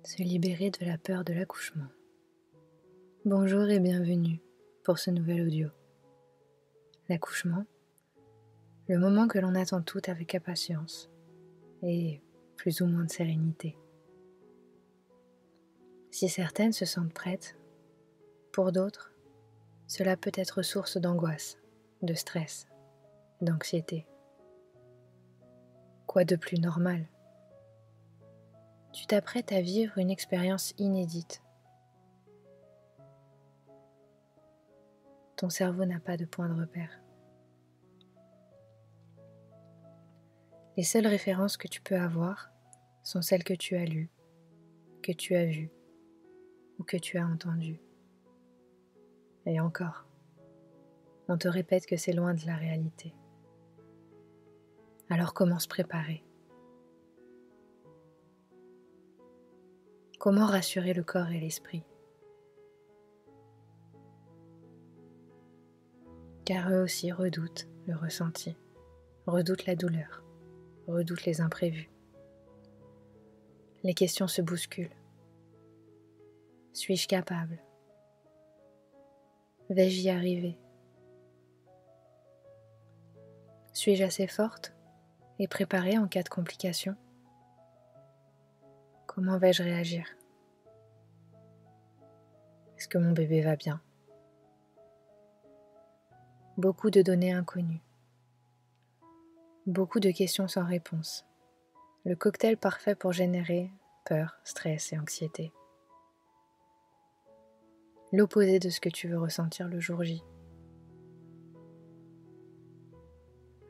se libérer de la peur de l'accouchement. Bonjour et bienvenue pour ce nouvel audio. L'accouchement, le moment que l'on attend tout avec impatience et plus ou moins de sérénité. Si certaines se sentent prêtes, pour d'autres, cela peut être source d'angoisse, de stress, d'anxiété. Quoi de plus normal? Tu t'apprêtes à vivre une expérience inédite. Ton cerveau n'a pas de point de repère. Les seules références que tu peux avoir sont celles que tu as lues, que tu as vues ou que tu as entendues. Et encore, on te répète que c'est loin de la réalité. Alors comment se préparer? Comment rassurer le corps et l'esprit? Car eux aussi redoutent le ressenti, redoutent la douleur, redoutent les imprévus. Les questions se bousculent. Suis-je capable? Vais-je y arriver? Suis-je assez forte et préparée en cas de complications? Comment vais-je réagir? Est-ce que mon bébé va bien? Beaucoup de données inconnues. Beaucoup de questions sans réponse. Le cocktail parfait pour générer peur, stress et anxiété. L'opposé de ce que tu veux ressentir le jour J.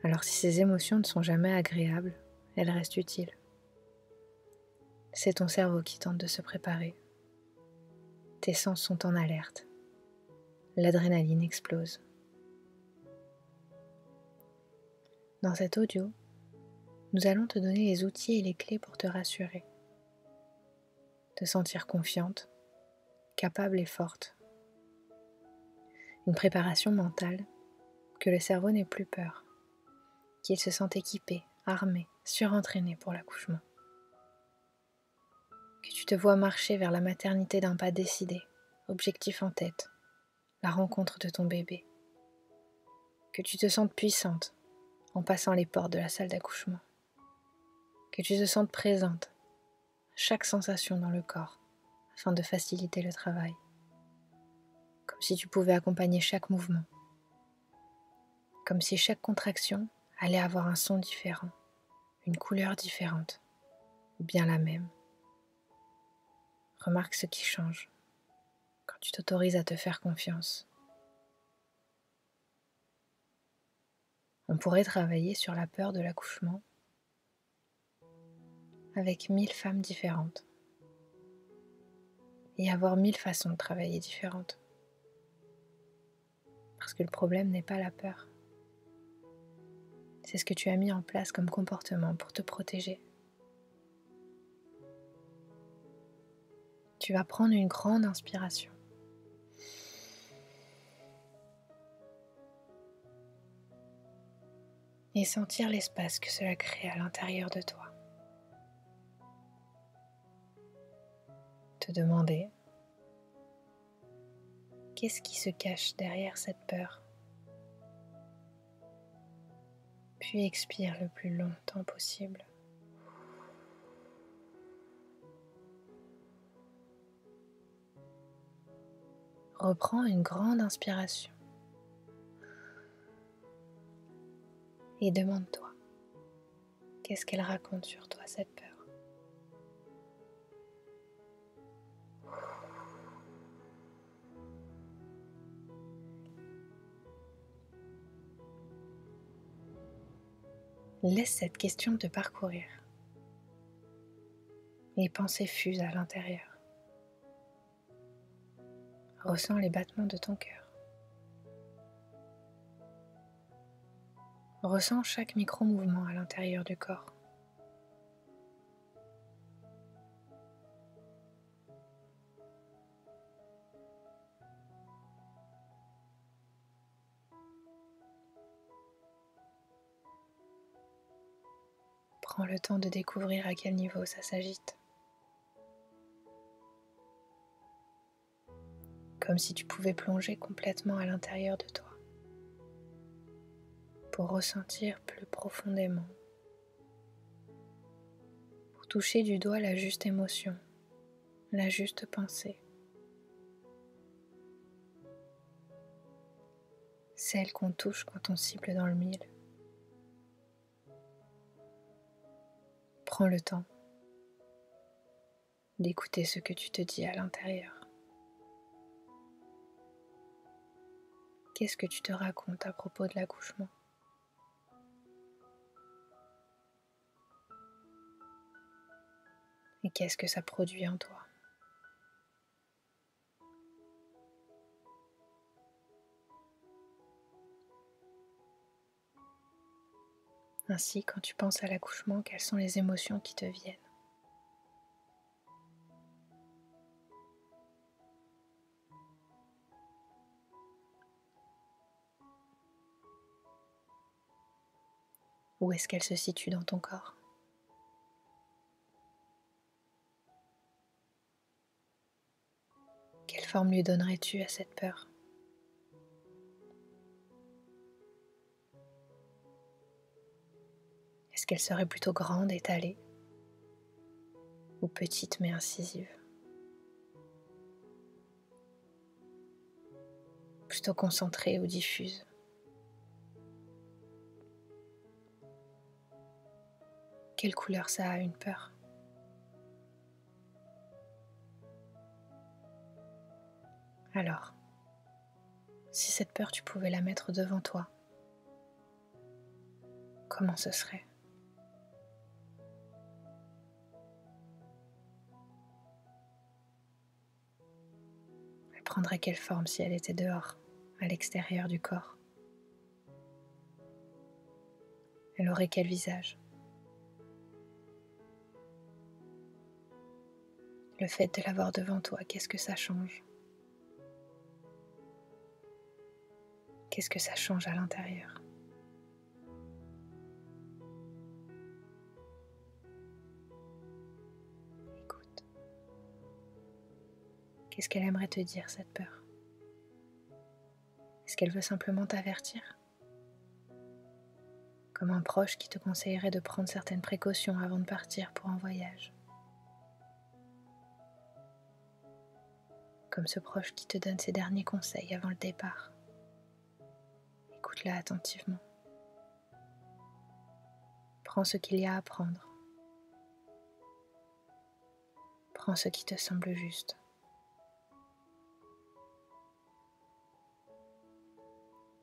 Alors si ces émotions ne sont jamais agréables, elles restent utiles. C'est ton cerveau qui tente de se préparer. Tes sens sont en alerte. L'adrénaline explose. Dans cet audio, nous allons te donner les outils et les clés pour te rassurer, te sentir confiante, capable et forte. Une préparation mentale, que le cerveau n'ait plus peur, qu'il se sente équipé, armé, surentraîné pour l'accouchement. Que tu te vois marcher vers la maternité d'un pas décidé, objectif en tête, la rencontre de ton bébé. Que tu te sentes puissante en passant les portes de la salle d'accouchement. Que tu te sentes présente, chaque sensation dans le corps, afin de faciliter le travail. Comme si tu pouvais accompagner chaque mouvement. Comme si chaque contraction allait avoir un son différent, une couleur différente, ou bien la même. Remarque ce qui change quand tu t'autorises à te faire confiance. On pourrait travailler sur la peur de l'accouchement avec 1000 femmes différentes et avoir 1000 façons de travailler différentes. Parce que le problème n'est pas la peur. C'est ce que tu as mis en place comme comportement pour te protéger. Tu vas prendre une grande inspiration. Et sentir l'espace que cela crée à l'intérieur de toi. Te demander qu'est-ce qui se cache derrière cette peur. Puis expire le plus longtemps possible. Reprends une grande inspiration et demande-toi, qu'est-ce qu'elle raconte sur toi cette peur? Laisse cette question te parcourir. Les pensées fusent à l'intérieur. Ressens les battements de ton cœur. Ressens chaque micro-mouvement à l'intérieur du corps. Prends le temps de découvrir à quel niveau ça s'agite. comme si tu pouvais plonger complètement à l'intérieur de toi pour ressentir plus profondément, pour toucher du doigt la juste émotion, la juste pensée, celle qu'on touche quand on cible dans le mille. Prends le temps d'écouter ce que tu te dis à l'intérieur. Qu'est-ce que tu te racontes à propos de l'accouchement? Et qu'est-ce que ça produit en toi? Ainsi, quand tu penses à l'accouchement, quelles sont les émotions qui te viennent? Où est-ce qu'elles se situent dans ton corps? Quelle forme lui donnerais-tu à cette peur? Est-ce qu'elle serait plutôt grande, étalée, ou petite mais incisive? Plutôt concentrée ou diffuse? Quelle couleur ça a, une peur? Alors, si cette peur tu pouvais la mettre devant toi, comment ce serait? Elle prendrait quelle forme si elle était dehors, à l'extérieur du corps? Elle aurait quel visage? Le fait de l'avoir devant toi, qu'est-ce que ça change? Qu'est-ce que ça change à l'intérieur? Écoute. Qu'est-ce qu'elle aimerait te dire, cette peur? Est-ce qu'elle veut simplement t'avertir? Comme un proche qui te conseillerait de prendre certaines précautions avant de partir pour un voyage. Comme ce proche qui te donne ses derniers conseils avant le départ. Écoute-la attentivement. Prends ce qu'il y a à prendre. Prends ce qui te semble juste.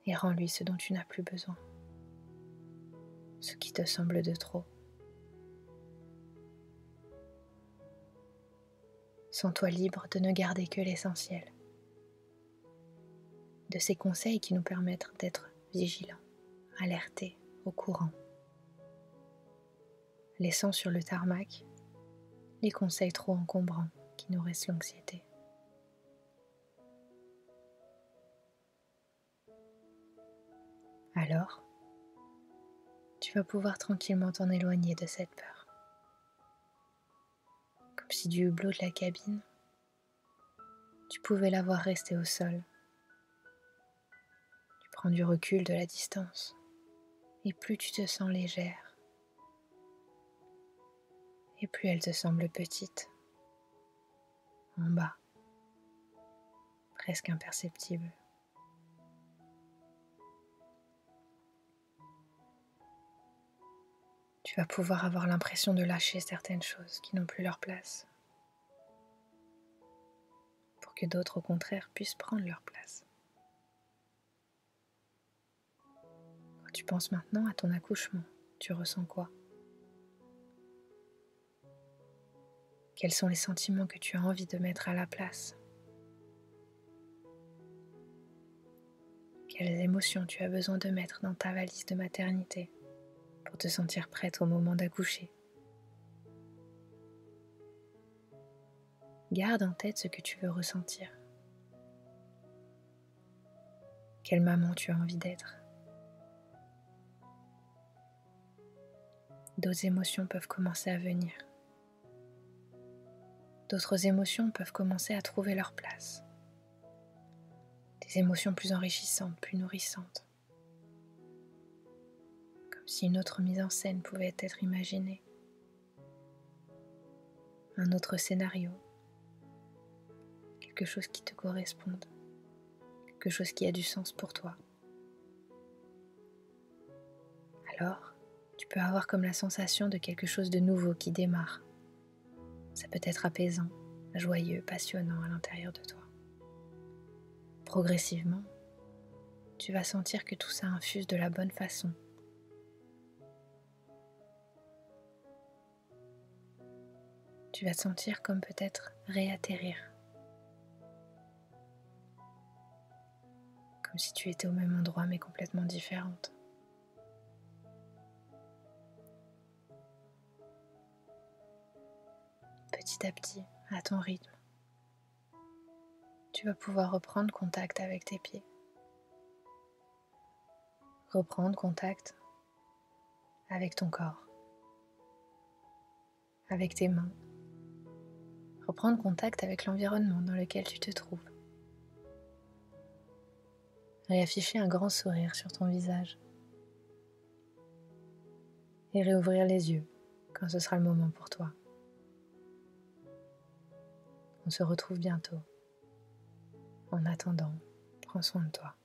Et rends-lui ce dont tu n'as plus besoin. Ce qui te semble de trop. Sens-toi libre de ne garder que l'essentiel. De ces conseils qui nous permettent d'être vigilants, alertés, au courant. Laissant sur le tarmac les conseils trop encombrants qui nourrissent l'anxiété. Alors, tu vas pouvoir tranquillement t'en éloigner de cette peur. Comme si du hublot de la cabine, tu pouvais la voir rester au sol. Tu prends du recul, de la distance, et plus tu te sens légère, et plus elle te semble petite, en bas, presque imperceptible. Tu vas pouvoir avoir l'impression de lâcher certaines choses qui n'ont plus leur place, pour que d'autres au contraire puissent prendre leur place. Quand tu penses maintenant à ton accouchement, tu ressens quoi? Quels sont les sentiments que tu as envie de mettre à la place? Quelles émotions tu as besoin de mettre dans ta valise de maternité pour te sentir prête au moment d'accoucher? Garde en tête ce que tu veux ressentir. Quelle maman tu as envie d'être? D'autres émotions peuvent commencer à venir. D'autres émotions peuvent commencer à trouver leur place. des émotions plus enrichissantes, plus nourrissantes, comme si une autre mise en scène pouvait être imaginée, un autre scénario, quelque chose qui te corresponde, quelque chose qui a du sens pour toi. Alors, tu peux avoir comme la sensation de quelque chose de nouveau qui démarre. Ça peut être apaisant, joyeux, passionnant à l'intérieur de toi. Progressivement, tu vas sentir que tout ça infuse de la bonne façon. Tu vas te sentir comme peut-être réatterrir, comme si tu étais au même endroit mais complètement différente. Petit à petit, à ton rythme, tu vas pouvoir reprendre contact avec tes pieds, reprendre contact avec ton corps, avec tes mains, reprendre contact avec l'environnement dans lequel tu te trouves. Réafficher un grand sourire sur ton visage et réouvrir les yeux quand ce sera le moment pour toi. On se retrouve bientôt. En attendant, prends soin de toi.